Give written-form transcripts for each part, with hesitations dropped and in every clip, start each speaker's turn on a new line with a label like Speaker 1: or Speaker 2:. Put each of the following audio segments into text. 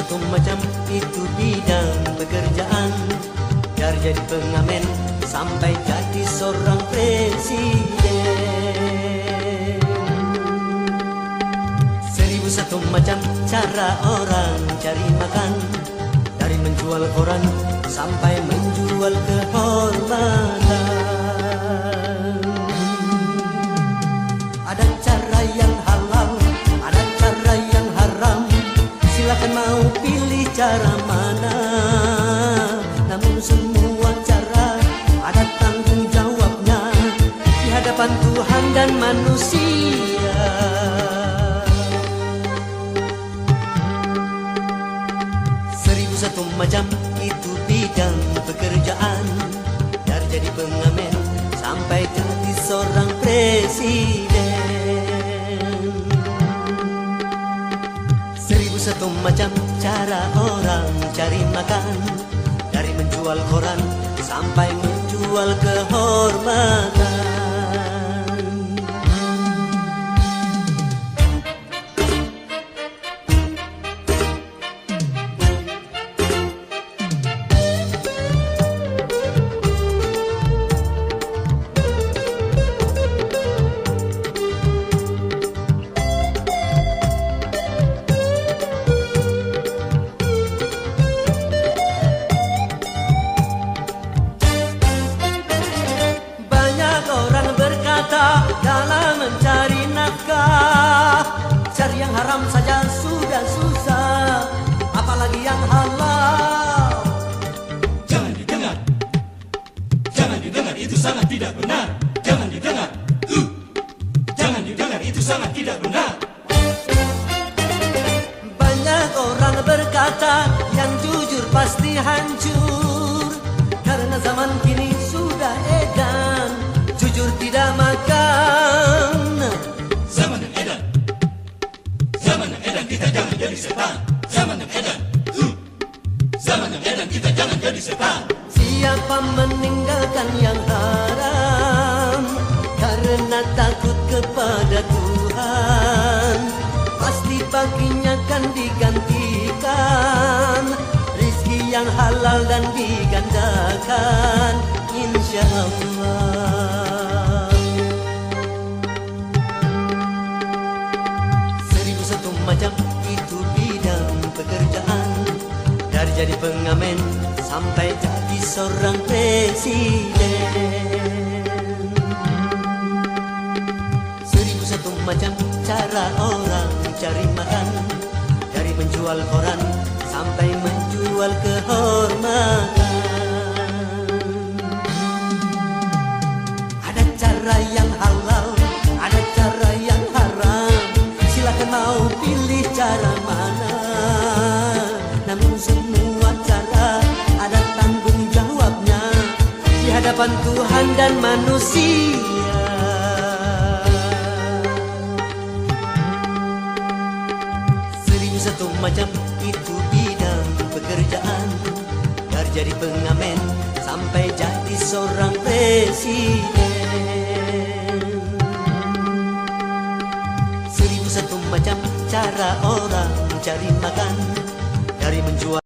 Speaker 1: satu macam itu bidang pekerjaan. Dari jadi pengamen sampai jadi seorang presiden. 1001 macam cara orang cari makan. Dari menjual koran sampai menjual kehormatan. Ada cara yang halal, ada cara yang haram. Silakan mau pilih cara mana. Namun semua cara ada tanggung jawabnya di hadapan Tuhan dan manusia. 1001 macam itu bidang pekerjaan. Dari jadi pengamen sampai jadi seorang presiden. 1001 macam cara orang cari makan. Dari menjual koran sampai menjual kehormatan. Dalam mencari nafkah, cari yang haram saja sudah susah, apalagi yang halal.
Speaker 2: Jangan didengar, jangan didengar, itu sangat tidak benar. Jangan didengar, jangan didengar, itu sangat tidak benar.
Speaker 1: Banyak orang berkata yang jujur pasti hancur, karena zaman kini sudah edan jujur tidak makan.
Speaker 2: Zaman yang edan, zaman yang edan, kita jangan jadi setan. Zaman yang edan, zaman yang edan, kita jangan jadi setan.
Speaker 1: Siapa meninggalkan yang haram karena takut kepada Tuhan, pasti baginya kan digantikan rizki yang halal dan digandakan, insya Allah. 1001 macam itu bidang pekerjaan. Dari jadi pengamen sampai jadi seorang presiden. 1001 macam cara orang cari makan. Dari menjual koran sampai menjual kehormatan. Ada cara yang halal, ada cara yang haram. Silakan mau pilih cara mana. Namun semua cara ada tanggung jawabnya di hadapan Tuhan dan manusia. 1001 macam itu bidang pekerjaan. Dari jadi pengamen sampai jadi seorang presiden. 1001 macam cara orang cari makan. Dari menjual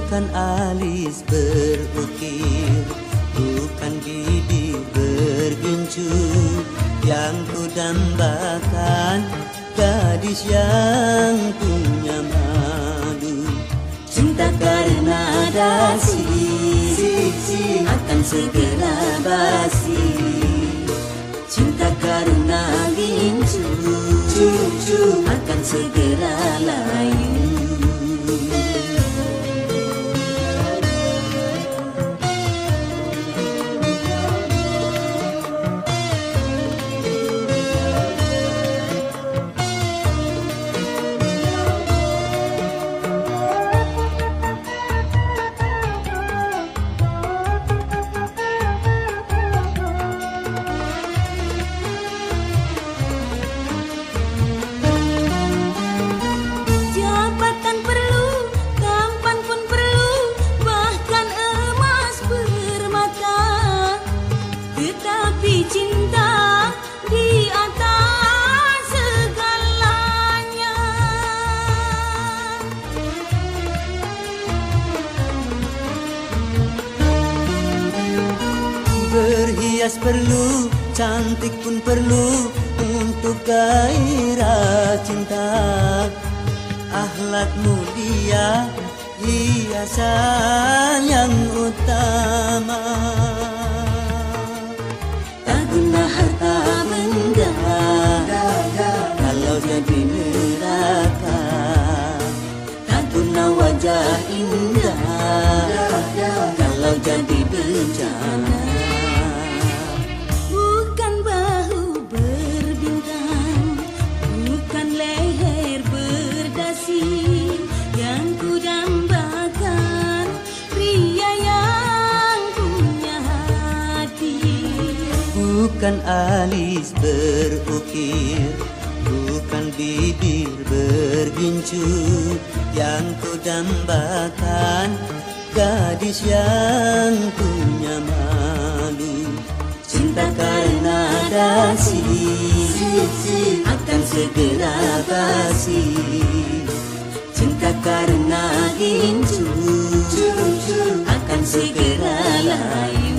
Speaker 1: bukan alis berukir, bukan bibir bergincu, yang ku dambakan gadis yang punya madu. Cinta karena dasi akan segera basi. Cinta karena gincu akan segera layu. perlu, cantik pun perlu untuk gairah cinta. Akhlak mulia, hiasan yang utama. Tak guna harta benda kalau jadi neraka. Tak guna wajah indah kalau jadi bencana.
Speaker 3: Bukan bahu berbintang, bukan leher berdasi yang kudambakan, pria yang punya hati.
Speaker 1: Bukan alis berukir, bukan bibir bergincu yang kudambakan, gadis yang punya malu. Cinta karena dasi akan segera basi. Cinta karena gincu akan segera layu.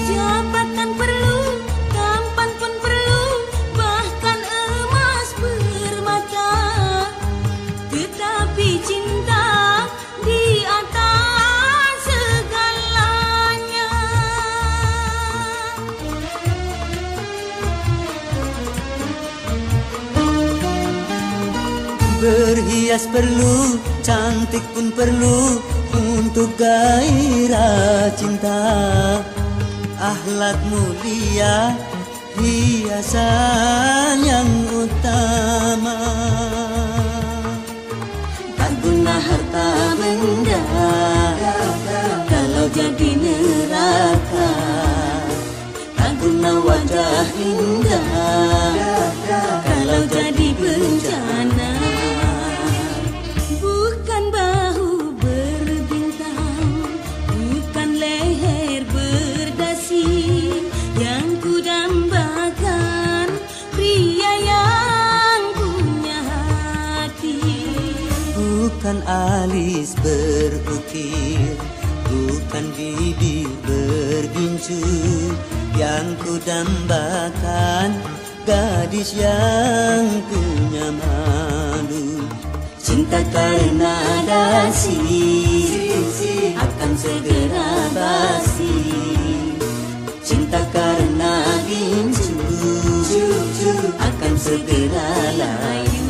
Speaker 3: Jabatan perlu, tampan pun perlu, bahkan emas permata. Tetapi cinta di atas segalanya.
Speaker 1: Berhias perlu, cantik pun perlu untuk gairah cinta. Akhlak mulia, hiasan yang utama. Tak guna harta benda kalau jadi neraka. Tak guna wajah indah kalau jadi bencana.
Speaker 3: Bukan bahu berbintang, bukan leher berdasi yang kudambakan, pria yang punya hati.
Speaker 1: Bukan alis berukir, bukan bibir bergincu yang kudambakan, gadis yang punya malu. Cinta karena dasi akan segera basi. Cinta karena gincu akan segera layu.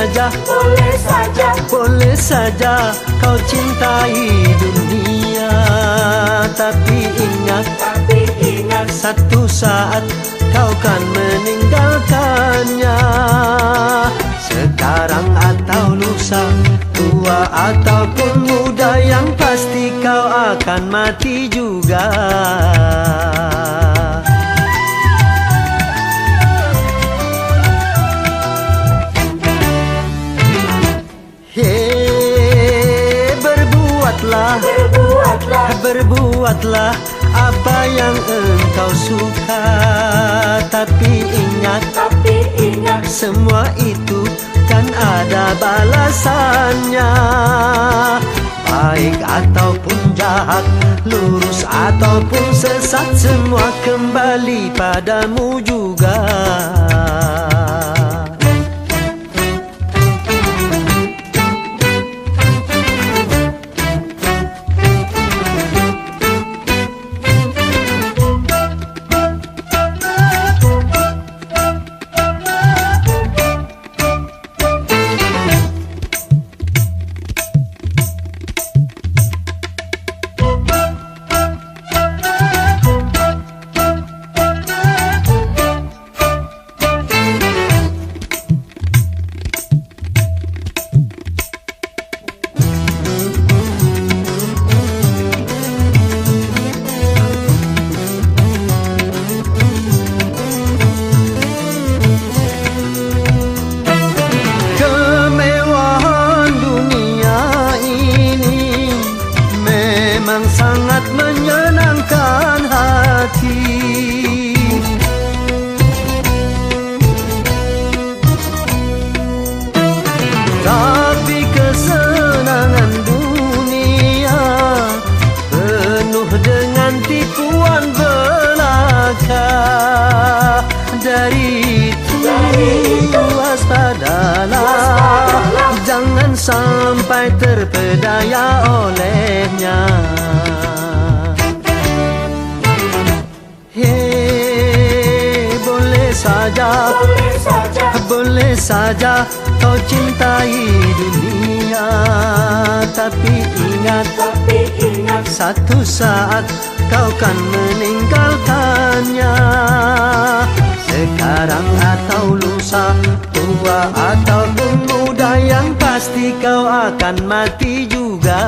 Speaker 1: saja,
Speaker 3: boleh saja
Speaker 1: boleh saja kau cintai dunia. Tapi ingat, satu saat kau kan meninggalkannya. Sekarang atau lusa, tua ataupun muda, yang pasti kau akan mati juga. Berbuatlah apa yang engkau suka. Tapi ingat, semua itu kan ada balasannya. Baik ataupun jahat, lurus ataupun sesat, semua kembali padamu juga. Sangat menyenangkan hati. Tapi kesenangan dunia penuh dengan tipuan belaka. Dari itu waspadalah, jangan sampai terpedaya olehnya. Boleh saja kau cintai dunia. Tapi ingat, satu saat kau kan meninggalkannya. Sekarang atau lusa, tua ataupun muda, yang pasti kau akan mati juga.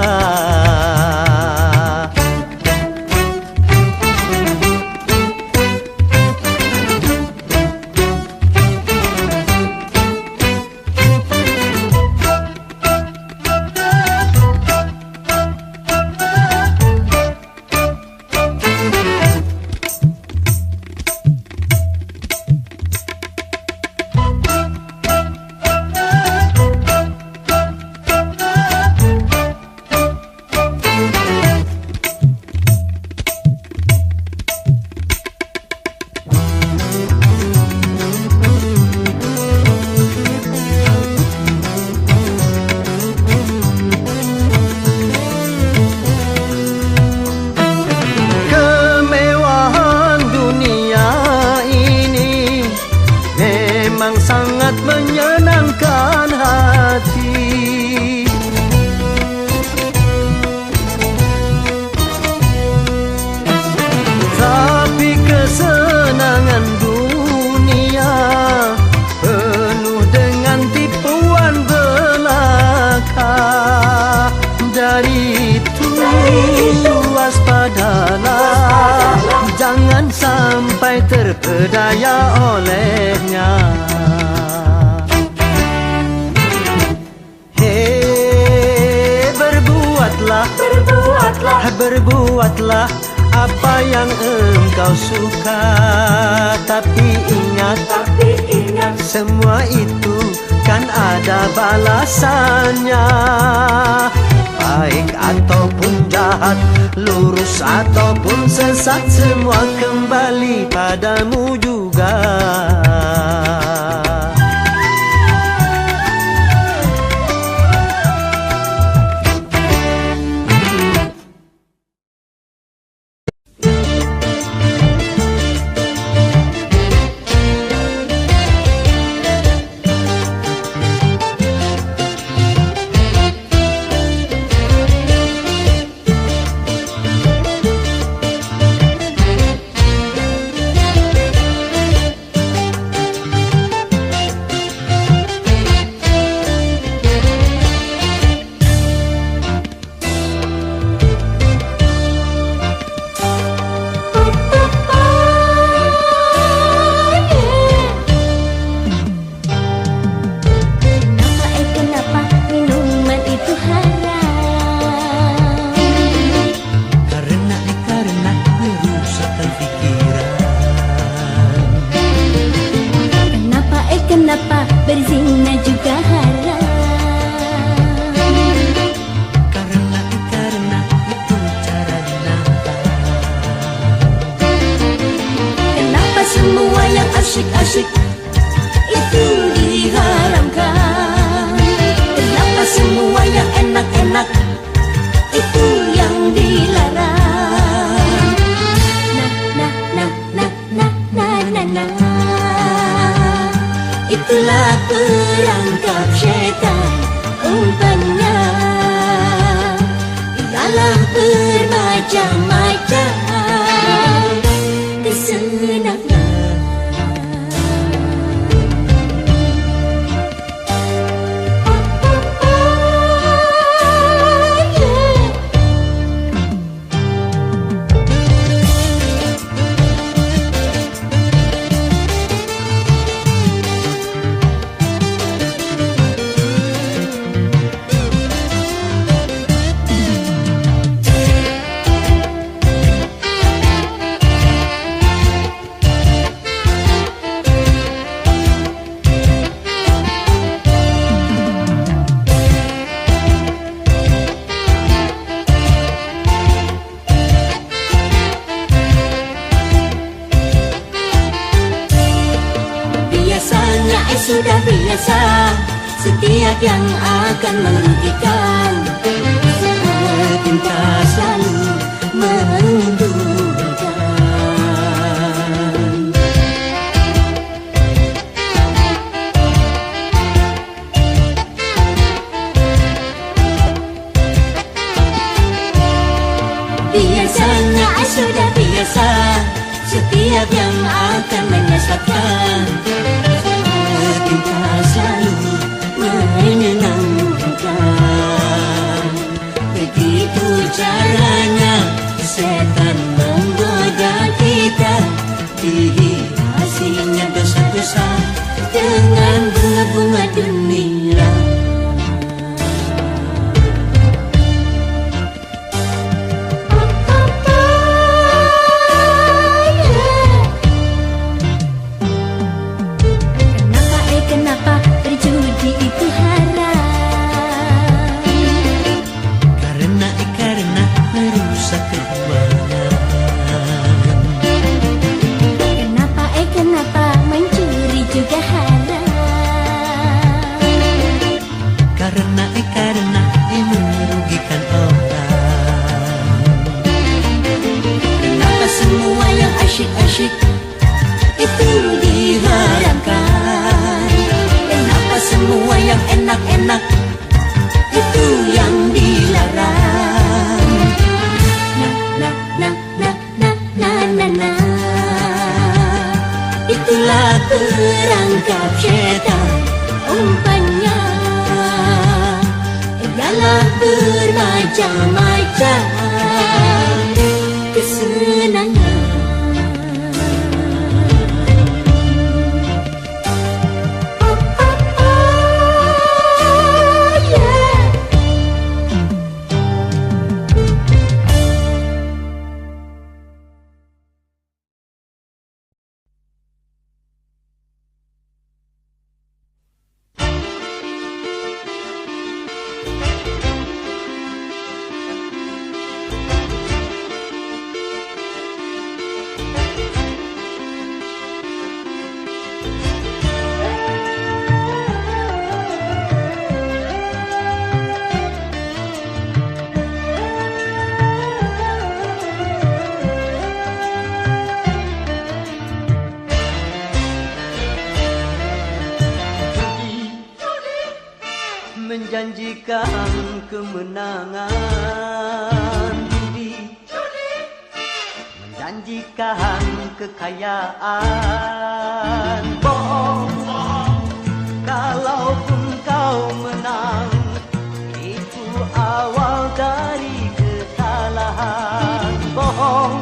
Speaker 1: Sangat menyenangkan hati. Tapi kesenangan dunia penuh dengan tipuan belaka. Dari itu waspadalah, jangan sampai terpedaya olehnya. Berbuatlah apa yang engkau suka. Tapi ingat, semua itu kan ada balasannya. Baik ataupun jahat, lurus ataupun sesat, semua kembali padamu juga.
Speaker 4: bermacam-macam kesenangan. Sudah biasa setiap yang akan merugikan, cinta selalu menguntungkan. Biasanya sudah biasa setiap yang akan menyesatkan, cinta selalu menyenangkan. Begitu caranya setan menggoda kita, dihiasinya dosa-dosa dengan bunga-bunga dunia. Asyik itu diharamkan. Kenapa semua yang enak-enak itu yang dilarang? Na. Itulah perangkap syaitan, umpannya ialah bermacam-macam kesenangan.
Speaker 1: Menjanjikan kemenangan, judi menjanjikan kekayaan. Bohong, kalaupun kau menang, itu awal dari kesalahan. Bohong,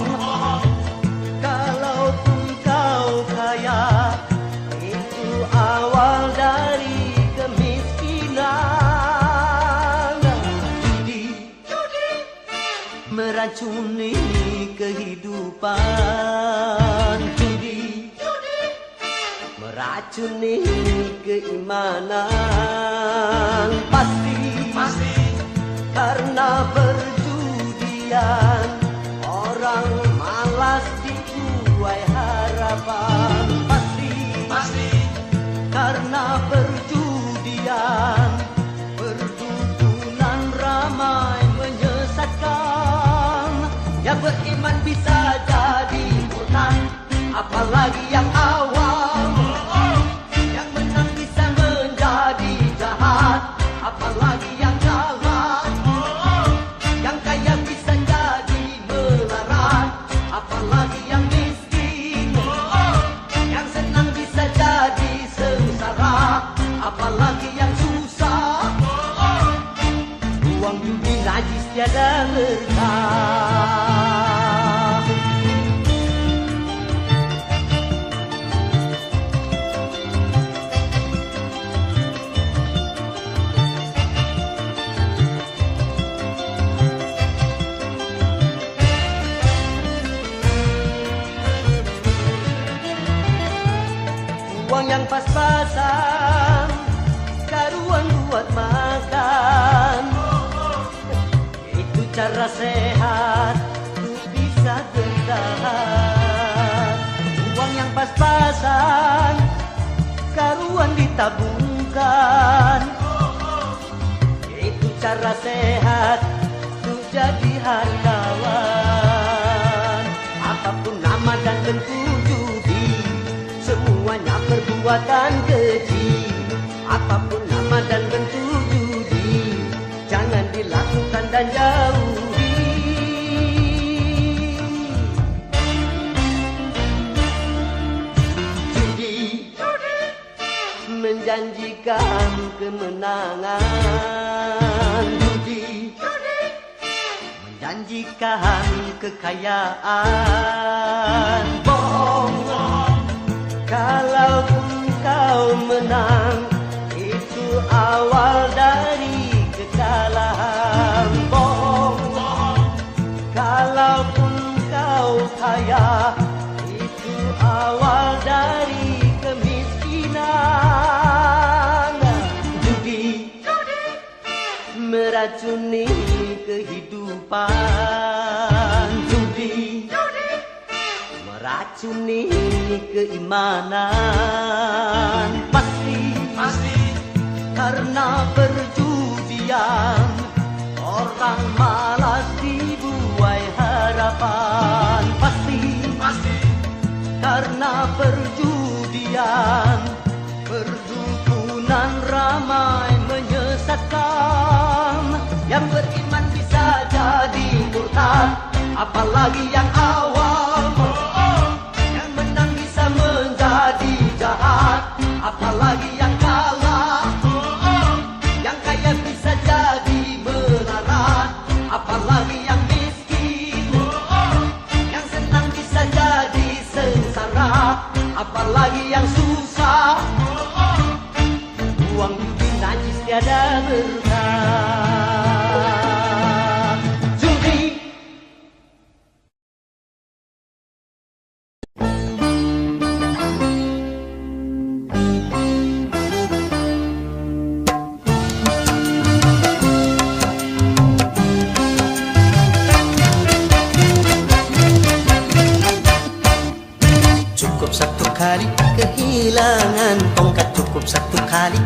Speaker 1: kalaupun kau kaya, itu awal dari meracuni kehidupan. Judi meracuni keimanan. Pasti karena perjudian orang malas dituai harapan. Pasti karena perjudian perdukunan ramai menyesatkan. Yang beriman bisa jadi murtad, apalagi yang awam. Yang menang bisa menjadi jahat. tiada berkah. Uang yang pas-pasan, karuan buat makan, itu cara sehat untuk bisa bertahan. Uang yang pas-pasan, karuan ditabungkan, itu cara sehat untuk jadi hargawan. Apapun nama dan bentuk judi, semuanya perbuatan keji. Apapun nama dan bentuk judi, jangan dilakukan dan jauhi. Judi menjanjikan kemenangan, judi menjanjikan kekayaan. Bohong, kalaupun kau menang, itu awal dari kekalahan. Bohong, kalaupun kau kaya, itu awal dari kemiskinan. Judi meracuni kehidupan, judi meracuni keimanan. Pasti karena perjudian, orang malas dibuai harapan. Pasti karena perjudian, perdukunan ramai menyesatkan. Yang beriman bisa jadi murtad, apalagi yang awam. Yang menang bisa menjadi jahat, apalagi yang kalah. Yang kaya bisa jadi melarat, apalagi yang miskin. Yang senang bisa jadi sengsara, apalagi yang susah. Uang judi najis tiada berkah. Judi cukup satu kali kehilangan tongkat, cukup satu kali.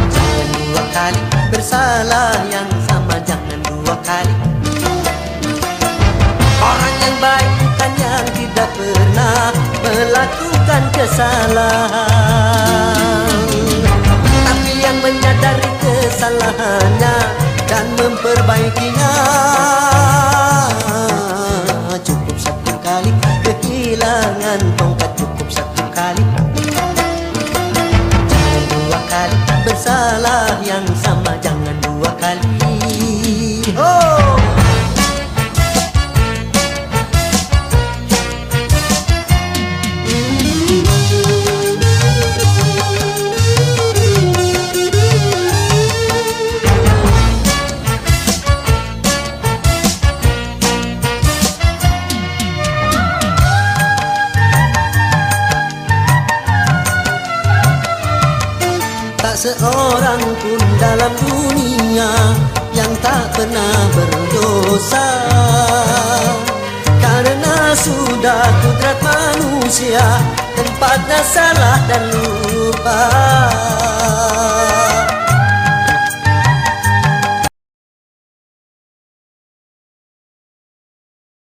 Speaker 1: Jangan dua kali bersalah yang sama, jangan dua kali. Orang yang baik bukan yang tidak pernah melakukan kesalahan, tapi yang menyadari kesalahannya dan memperbaikinya. Cukup satu kali kehilangan tongkat, cukup satu kali. Jangan dua kali bersalah yang sama, jangan dua kali. Oh, tak seorang pun dalam dunia yang tak pernah berdosa, karena sudah kudrat manusia tempatnya salah dan lupa.